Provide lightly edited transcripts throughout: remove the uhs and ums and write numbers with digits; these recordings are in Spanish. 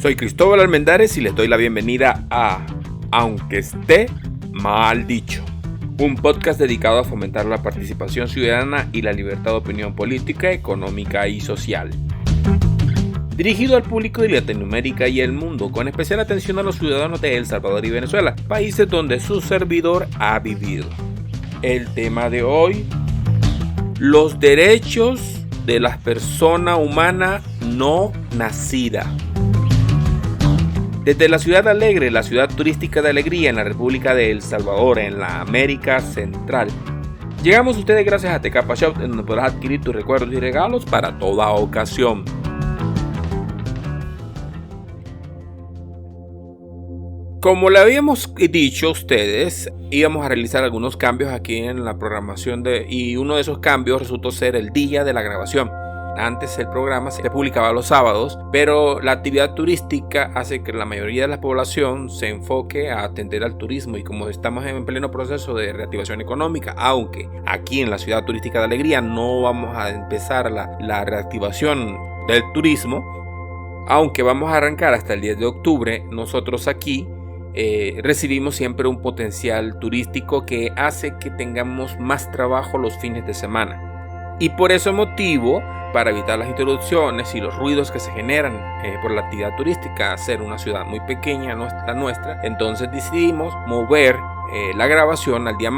Soy Cristóbal Almendares y les doy la bienvenida a Aunque esté mal dicho, un podcast dedicado a fomentar la participación ciudadana y la libertad de opinión política, económica y social. Dirigido al público de Latinoamérica y el mundo, con especial atención a los ciudadanos de El Salvador y Venezuela, países donde su servidor ha vivido. El tema de hoy: los derechos de la persona humana no nacida. Desde la ciudad alegre, la ciudad turística de alegría en la República de El Salvador, en la América Central, llegamos a ustedes gracias a Tecapa Shop, en donde podrás adquirir tus recuerdos y regalos para toda ocasión. Como le habíamos dicho a ustedes, íbamos a realizar algunos cambios aquí en la programación y uno de esos cambios resultó ser el día de la grabación. Antes el programa se publicaba los sábados, pero la actividad turística hace que la mayoría de la población se enfoque a atender al turismo, y como estamos en pleno proceso de reactivación económica, aunque aquí en la ciudad turística de Alegría no vamos a empezar la reactivación del turismo, aunque vamos a arrancar hasta el 10 de octubre, nosotros aquí recibimos siempre un potencial turístico que hace que tengamos más trabajo los fines de semana. Y por ese motivo, para evitar las interrupciones y los ruidos que se generan por la actividad turística, ser una ciudad muy pequeña nuestra, entonces decidimos mover la grabación al día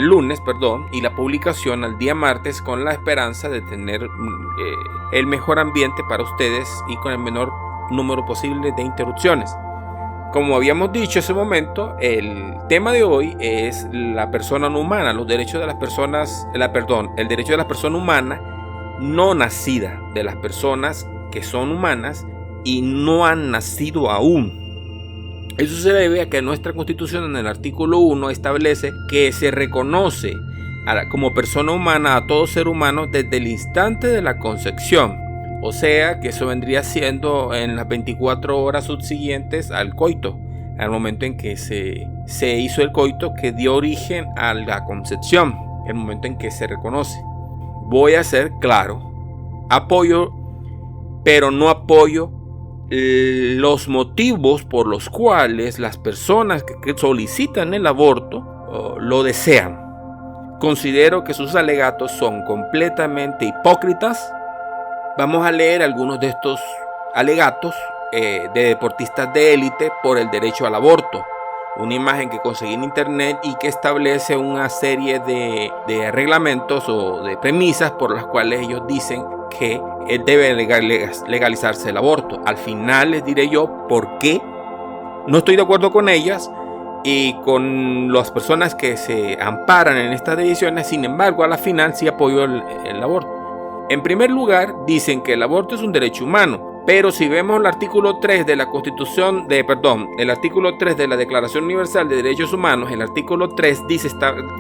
lunes, y la publicación al día martes, con la esperanza de tener el mejor ambiente para ustedes y con el menor número posible de interrupciones. Como habíamos dicho en ese momento, el tema de hoy es la persona no humana, los derechos de las personas, el derecho de la persona humana no nacida, de las personas que son humanas y no han nacido aún. Eso se debe a que nuestra Constitución, en el artículo 1, establece que se reconoce como persona humana a todo ser humano desde el instante de la concepción. O sea que eso vendría siendo en las 24 horas subsiguientes al coito, al momento en que se hizo el coito que dio origen a la concepción, el momento en que se reconoce. Voy a ser claro, apoyo, pero no apoyo los motivos por los cuales las personas que solicitan el aborto lo desean. Considero que sus alegatos son completamente hipócritas. Vamos a leer algunos de estos alegatos de deportistas de élite por el derecho al aborto. Una imagen que conseguí en internet y que establece una serie de reglamentos o de premisas por las cuales ellos dicen que debe legalizarse el aborto. Al final les diré yo por qué no estoy de acuerdo con ellas y con las personas que se amparan en estas decisiones. Sin embargo, a la final sí apoyo el aborto. En primer lugar, dicen que el aborto es un derecho humano, pero si vemos el artículo 3 de la Constitución, el artículo 3 de la Declaración Universal de Derechos Humanos, el artículo 3 dice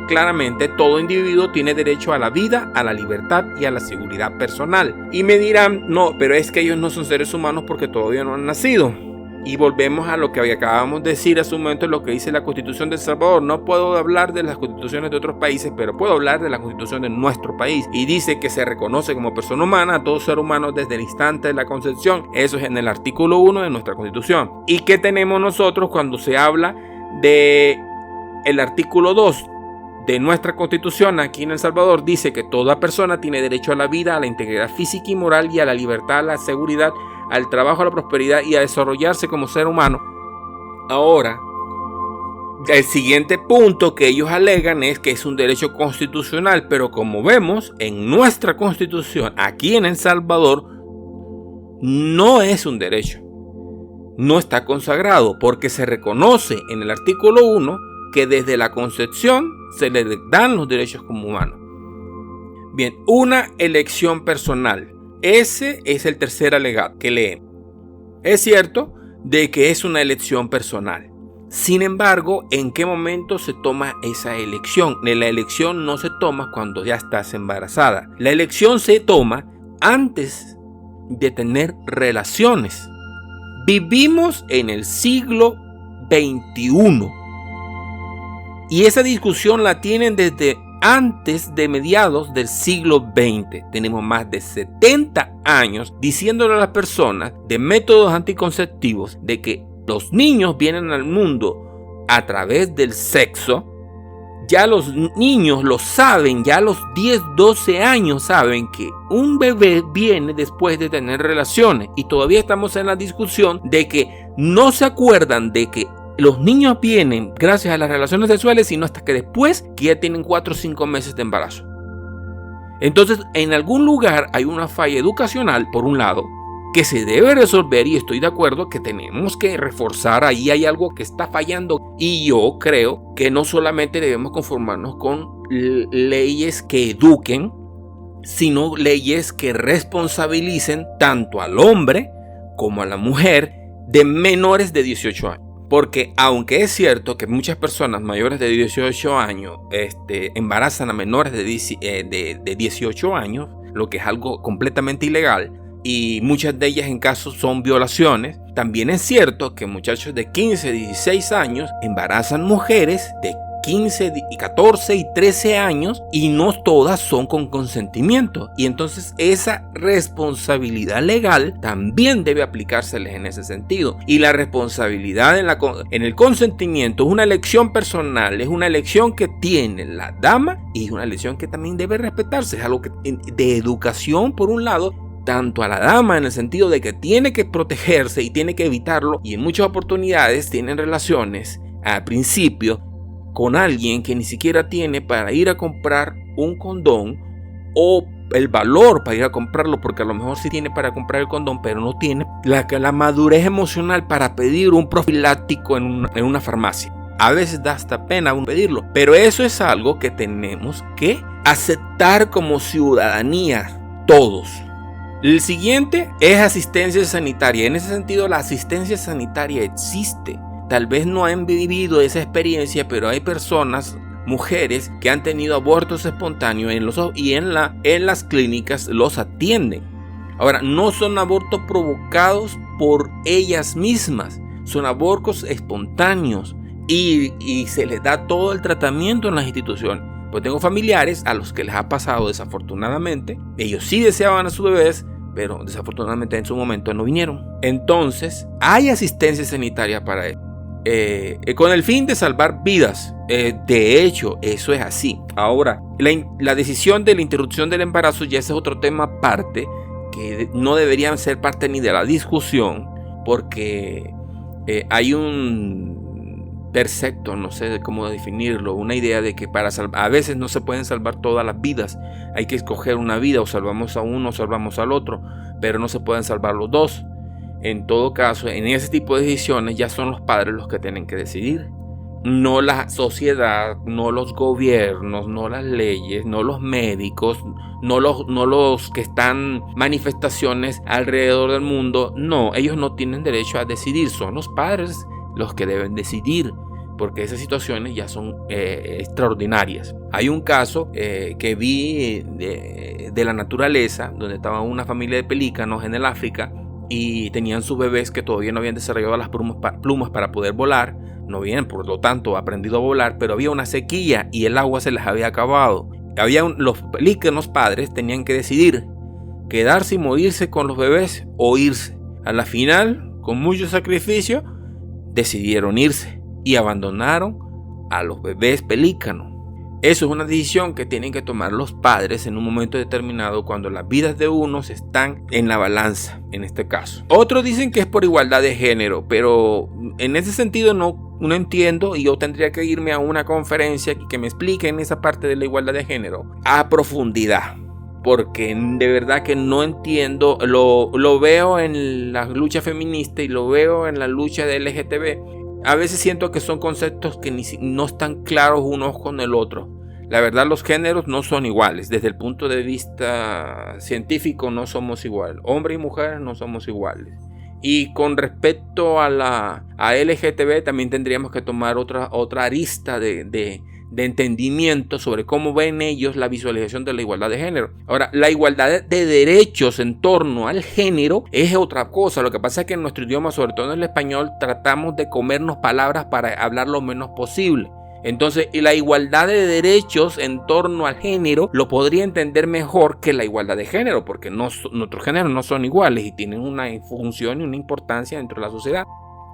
claramente: todo individuo tiene derecho a la vida, a la libertad y a la seguridad personal. Y me dirán, no, pero es que ellos no son seres humanos porque todavía no han nacido. Y volvemos a lo que acabamos de decir hace un momento, lo que dice la Constitución de El Salvador. No puedo hablar de las constituciones de otros países, pero puedo hablar de la Constitución de nuestro país. Y dice que se reconoce como persona humana a todo ser humano desde el instante de la concepción. Eso es en el artículo 1 de nuestra Constitución. ¿Y qué tenemos nosotros cuando se habla de el artículo 2 de nuestra Constitución aquí en El Salvador? Dice que toda persona tiene derecho a la vida, a la integridad física y moral, y a la libertad, a la seguridad, al trabajo, a la prosperidad y a desarrollarse como ser humano. Ahora, el siguiente punto que ellos alegan es que es un derecho constitucional, pero como vemos en nuestra Constitución aquí en El Salvador, no es un derecho, no está consagrado, porque se reconoce en el artículo 1 que desde la concepción se le dan los derechos como humanos. Bien, una elección personal. Ese es el tercer alegato que leemos. Es cierto de que es una elección personal. Sin embargo, ¿en qué momento se toma esa elección? La elección no se toma cuando ya estás embarazada. La elección se toma antes de tener relaciones. Vivimos en el siglo XXI. Y esa discusión la tienen desde antes de mediados del siglo XX. Tenemos más de 70 años diciéndole a las personas de métodos anticonceptivos de que los niños vienen al mundo a través del sexo. Ya los niños lo saben, ya a los 10, 12 años saben que un bebé viene después de tener relaciones, y todavía estamos en la discusión de que no se acuerdan de que los niños vienen gracias a las relaciones sexuales, sino hasta que después que ya tienen 4 o 5 meses de embarazo. Entonces, en algún lugar hay una falla educacional, por un lado, que se debe resolver, y estoy de acuerdo que tenemos que reforzar. Ahí hay algo que está fallando, y yo creo que no solamente debemos conformarnos con leyes que eduquen, sino leyes que responsabilicen tanto al hombre como a la mujer de menores de 18 años. Porque aunque es cierto que muchas personas mayores de 18 años embarazan a menores de 18 años, lo que es algo completamente ilegal, y muchas de ellas en casos son violaciones, también es cierto que muchachos de 15, 16 años embarazan mujeres de 15, 14 y 13 años, y no todas son con consentimiento. Y entonces esa responsabilidad legal también debe aplicárseles en ese sentido. Y la responsabilidad en el consentimiento es una elección personal, es una elección que tiene la dama, y es una elección que también debe respetarse. Es algo de educación, por un lado, tanto a la dama, en el sentido de que tiene que protegerse y tiene que evitarlo, y en muchas oportunidades tienen relaciones al principio con alguien que ni siquiera tiene para ir a comprar un condón, o el valor para ir a comprarlo, porque a lo mejor sí tiene para comprar el condón, pero no tiene la madurez emocional para pedir un profiláctico en una farmacia. A veces da hasta pena pedirlo, pero eso es algo que tenemos que aceptar como ciudadanía todos. El siguiente es asistencia sanitaria. En ese sentido, la asistencia sanitaria existe. Tal vez no han vivido esa experiencia, pero hay personas, mujeres, que han tenido abortos espontáneos y en las clínicas los atienden. Ahora, no son abortos provocados por ellas mismas, son abortos espontáneos, y se les da todo el tratamiento en las instituciones. Pues tengo familiares a los que les ha pasado desafortunadamente. Ellos sí deseaban a sus bebés, pero desafortunadamente en su momento no vinieron. Entonces, hay asistencia sanitaria para eso. Con el fin de salvar vidas. De hecho, eso es así. Ahora, la decisión de la interrupción del embarazo ya es otro tema aparte, que no deberían ser parte ni de la discusión, porque hay un percepto, no sé cómo definirlo, una idea de que a veces no se pueden salvar todas las vidas. Hay que escoger una vida, o salvamos a uno o salvamos al otro, pero no se pueden salvar los dos. En todo caso, en ese tipo de decisiones ya son los padres los que tienen que decidir. No la sociedad, no los gobiernos, no las leyes, no los médicos, no los que están manifestaciones alrededor del mundo. No, ellos no tienen derecho a decidir, son los padres los que deben decidir, porque esas situaciones ya son extraordinarias. Hay un caso que vi de la naturaleza, donde estaba una familia de pelícanos en el África, y tenían sus bebés que todavía no habían desarrollado las plumas para poder volar, no habían por lo tanto aprendido a volar, pero había una sequía y el agua se les había acabado. Los pelícanos padres tenían que decidir quedarse y morirse con los bebés o irse. A la final, con mucho sacrificio, decidieron irse y abandonaron a los bebés pelícanos. Eso es una decisión que tienen que tomar los padres en un momento determinado, cuando las vidas de unos están en la balanza, en este caso. Otros dicen que es por igualdad de género, pero en ese sentido no entiendo, y yo tendría que irme a una conferencia que me expliquen esa parte de la igualdad de género a profundidad, porque de verdad que no entiendo. Lo veo en la lucha feminista y lo veo en la lucha de LGTB. A veces siento que son conceptos que no están claros unos con el otro. La verdad, los géneros no son iguales. Desde el punto de vista científico no somos iguales. Hombres y mujeres no somos iguales. Y con respecto a LGTB también tendríamos que tomar otra arista de entendimiento sobre cómo ven ellos la visualización de la igualdad de género. Ahora, la igualdad de derechos en torno al género es otra cosa. Lo que pasa es que en nuestro idioma, sobre todo en el español, tratamos de comernos palabras para hablar lo menos posible. Entonces, y la igualdad de derechos en torno al género lo podría entender mejor que la igualdad de género, porque nuestros géneros no son iguales y tienen una función y una importancia dentro de la sociedad.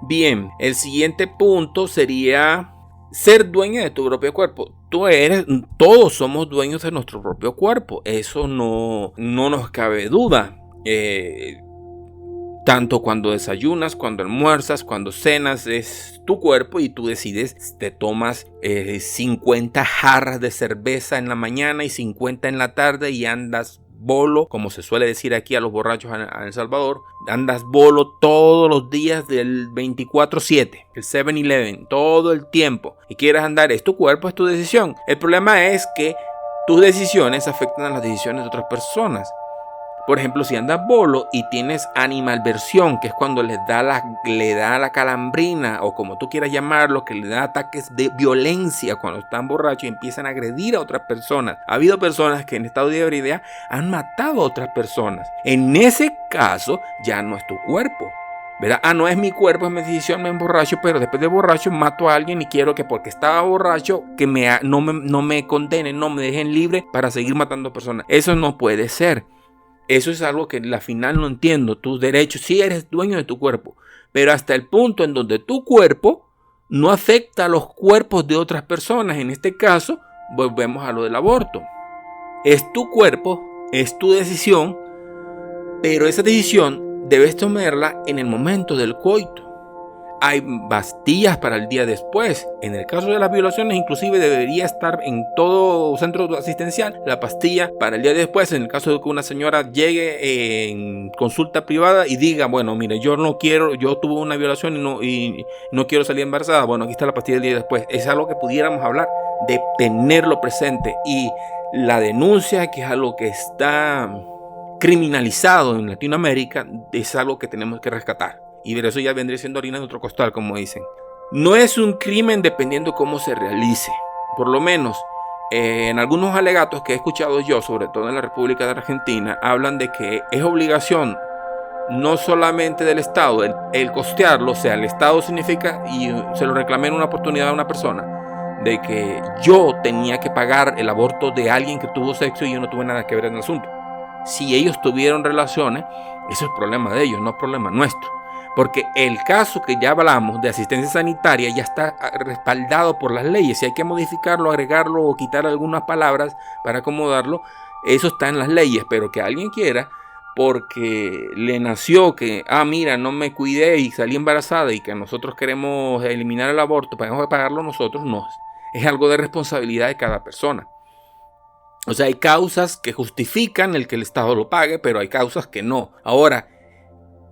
Bien, el siguiente punto sería ser dueño de tu propio cuerpo. Todos somos dueños de nuestro propio cuerpo. Eso no nos cabe duda. Tanto cuando desayunas, cuando almuerzas, cuando cenas, es tu cuerpo y tú decides, te tomas 50 jarras de cerveza en la mañana y 50 en la tarde y andas bolo, como se suele decir aquí a los borrachos en El Salvador, andas bolo todos los días del 24/7, el 7-Eleven, todo el tiempo, y quieres andar, es tu cuerpo, es tu decisión. El problema es que tus decisiones afectan a las decisiones de otras personas. Por ejemplo, si andas bolo y tienes animalversión, que es cuando le da la calambrina, o como tú quieras llamarlo, que le da ataques de violencia cuando están borrachos y empiezan a agredir a otras personas. Ha habido personas que en estado de ebriedad han matado a otras personas. En ese caso, ya no es tu cuerpo, ¿verdad? No es mi cuerpo, es mi decisión, me emborracho, pero después de borracho mato a alguien y quiero que porque estaba borracho que no me condenen, no me dejen libre para seguir matando personas. Eso no puede ser. Eso es algo que al final no entiendo. Tus derechos, sí eres dueño de tu cuerpo, pero hasta el punto en donde tu cuerpo no afecta a los cuerpos de otras personas. En este caso, volvemos a lo del aborto. Es tu cuerpo, es tu decisión, pero esa decisión debes tomarla en el momento del coito. Hay pastillas para el día después. En el caso de las violaciones, inclusive debería estar en todo centro asistencial la pastilla para el día después. En el caso de que una señora llegue en consulta privada y diga, bueno, mire, yo tuve una violación y no quiero salir embarazada. Bueno, aquí está la pastilla del día después. Es algo que pudiéramos hablar, de tenerlo presente. Y la denuncia, que es algo que está criminalizado en Latinoamérica, es algo que tenemos que rescatar. Y ver, eso ya vendría siendo harina de otro costal, como dicen. No es un crimen dependiendo cómo se realice. Por lo menos, en algunos alegatos que he escuchado yo, sobre todo en la República de Argentina, hablan de que es obligación no solamente del Estado, el costearlo. O sea, el Estado significa, y se lo reclamé en una oportunidad a una persona, de que yo tenía que pagar el aborto de alguien que tuvo sexo y yo no tuve nada que ver en el asunto. Si ellos tuvieron relaciones, eso es problema de ellos, no es problema nuestro. Porque el caso que ya hablamos de asistencia sanitaria ya está respaldado por las leyes. Si hay que modificarlo, agregarlo o quitar algunas palabras para acomodarlo, eso está en las leyes. Pero que alguien quiera, porque le nació que, mira, no me cuidé y salí embarazada y que nosotros queremos eliminar el aborto, tenemos que pagarlo nosotros, no. Es algo de responsabilidad de cada persona. O sea, hay causas que justifican el que el Estado lo pague, pero hay causas que no. Ahora,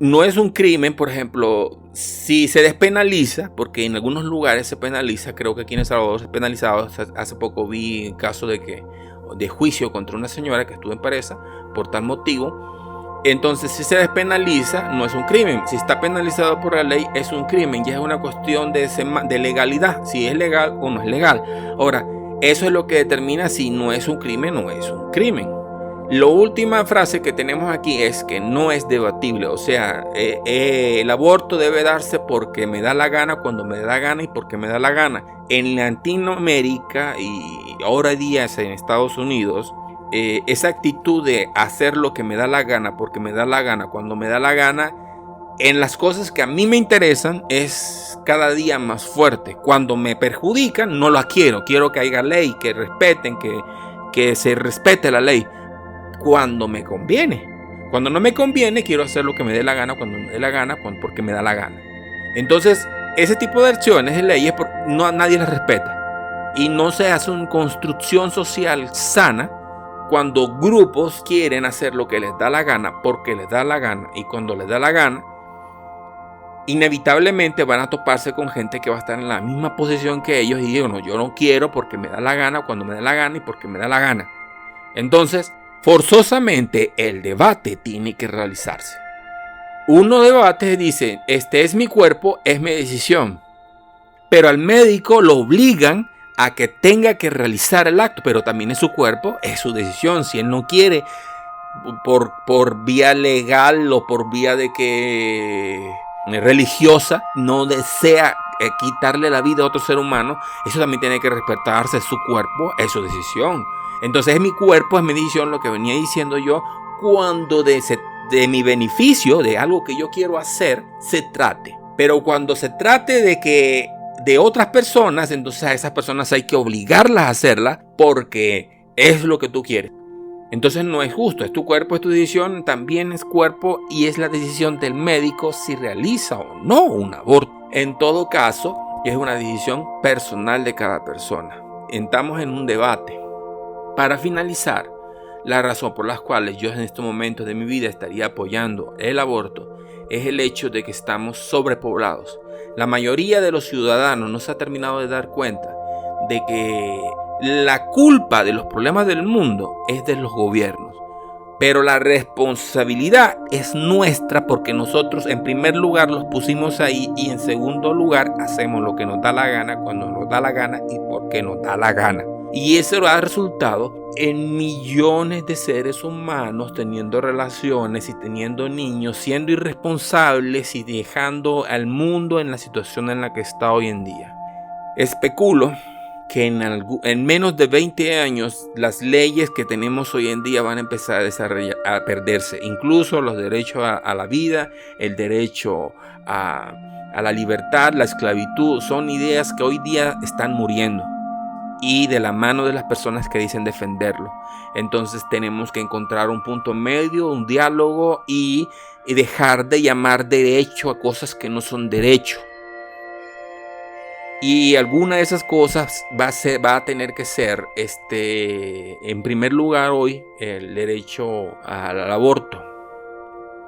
no es un crimen, por ejemplo, si se despenaliza, porque en algunos lugares se penaliza, creo que aquí en El Salvador se penalizaba. Hace poco vi un caso de juicio contra una señora que estuvo en presa por tal motivo. Entonces, si se despenaliza, no es un crimen. Si está penalizado por la ley, es un crimen. Ya es una cuestión de legalidad, si es legal o no es legal. Ahora, eso es lo que determina si no es un crimen o no es un crimen. La última frase que tenemos aquí es que no es debatible. O sea, el aborto debe darse porque me da la gana, cuando me da la gana y porque me da la gana. En Latinoamérica y ahora día en Estados Unidos, esa actitud de hacer lo que me da la gana, porque me da la gana, cuando me da la gana, en las cosas que a mí me interesan, es cada día más fuerte. Cuando me perjudican, no la quiero. Quiero que haya ley, que respeten, que se respete la ley. Cuando me conviene. Cuando no me conviene, quiero hacer lo que me dé la gana, cuando me dé la gana, porque me da la gana. Entonces, ese tipo de acciones de leyes, nadie las respeta. Y no se hace una construcción social sana cuando grupos quieren hacer lo que les da la gana, porque les da la gana. Y cuando les da la gana, inevitablemente van a toparse con gente que va a estar en la misma posición que ellos y digo, no, yo no quiero porque me da la gana, cuando me da la gana y porque me da la gana. Entonces, forzosamente el debate tiene que realizarse. Uno debate dice, este es mi cuerpo, es mi decisión. Pero al médico lo obligan a que tenga que realizar el acto, pero también es su cuerpo, es su decisión. Si él no quiere, por vía legal o por vía de que religiosa no desea quitarle la vida a otro ser humano, eso también tiene que respetarse. Su cuerpo, es su decisión. Entonces es mi cuerpo, es mi decisión, lo que venía diciendo yo, cuando de mi beneficio, de algo que yo quiero hacer, se trate. Pero cuando se trate de otras personas, entonces a esas personas hay que obligarlas a hacerla porque es lo que tú quieres. Entonces no es justo, es tu cuerpo, es tu decisión, también es cuerpo y es la decisión del médico si realiza o no un aborto. En todo caso, es una decisión personal de cada persona. Entramos en un debate. Para finalizar, la razón por la cual yo en estos momentos de mi vida estaría apoyando el aborto es el hecho de que estamos sobrepoblados. La mayoría de los ciudadanos no se ha terminado de dar cuenta de que la culpa de los problemas del mundo es de los gobiernos, pero la responsabilidad es nuestra porque nosotros en primer lugar los pusimos ahí y en segundo lugar hacemos lo que nos da la gana, cuando nos da la gana y porque nos da la gana. Y eso ha resultado en millones de seres humanos teniendo relaciones y teniendo niños, siendo irresponsables y dejando al mundo en la situación en la que está hoy en día. Especulo que en menos de 20 años las leyes que tenemos hoy en día van a empezar a perderse. Incluso los derechos a la vida, el derecho a la libertad, la esclavitud, son ideas que hoy día están muriendo. Y de la mano de las personas que dicen defenderlo. Entonces tenemos que encontrar un punto medio, un diálogo y dejar de llamar derecho a cosas que no son derecho. Y alguna de esas cosas va a tener que ser, en primer lugar hoy, el derecho al aborto.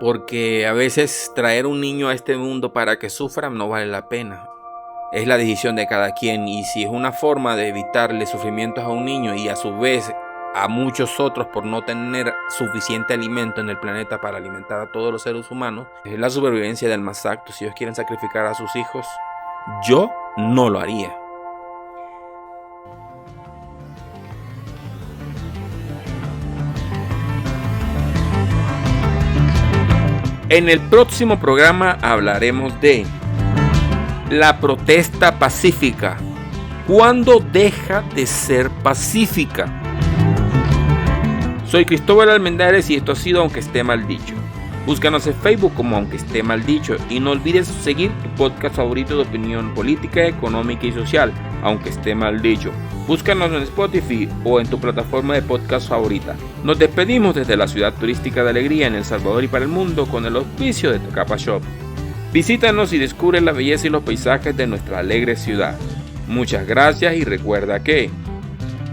Porque a veces traer un niño a este mundo para que sufra no vale la pena. Es la decisión de cada quien, y si es una forma de evitarle sufrimientos a un niño y a su vez a muchos otros por no tener suficiente alimento en el planeta para alimentar a todos los seres humanos, es la supervivencia del más apto. Si ellos quieren sacrificar a sus hijos, yo no lo haría. En el próximo programa hablaremos de la protesta pacífica. ¿Cuándo deja de ser pacífica? Soy Cristóbal Almendares y esto ha sido Aunque Esté Mal Dicho. Búscanos en Facebook como Aunque Esté Mal Dicho y no olvides seguir tu podcast favorito de opinión política, económica y social, Aunque Esté Mal Dicho. Búscanos en Spotify o en tu plataforma de podcast favorita. Nos despedimos desde la ciudad turística de Alegría en El Salvador y para el mundo con el auspicio de Tocapa Shop. Visítanos y descubre la belleza y los paisajes de nuestra alegre ciudad. Muchas gracias y recuerda que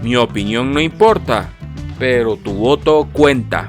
mi opinión no importa, pero tu voto cuenta.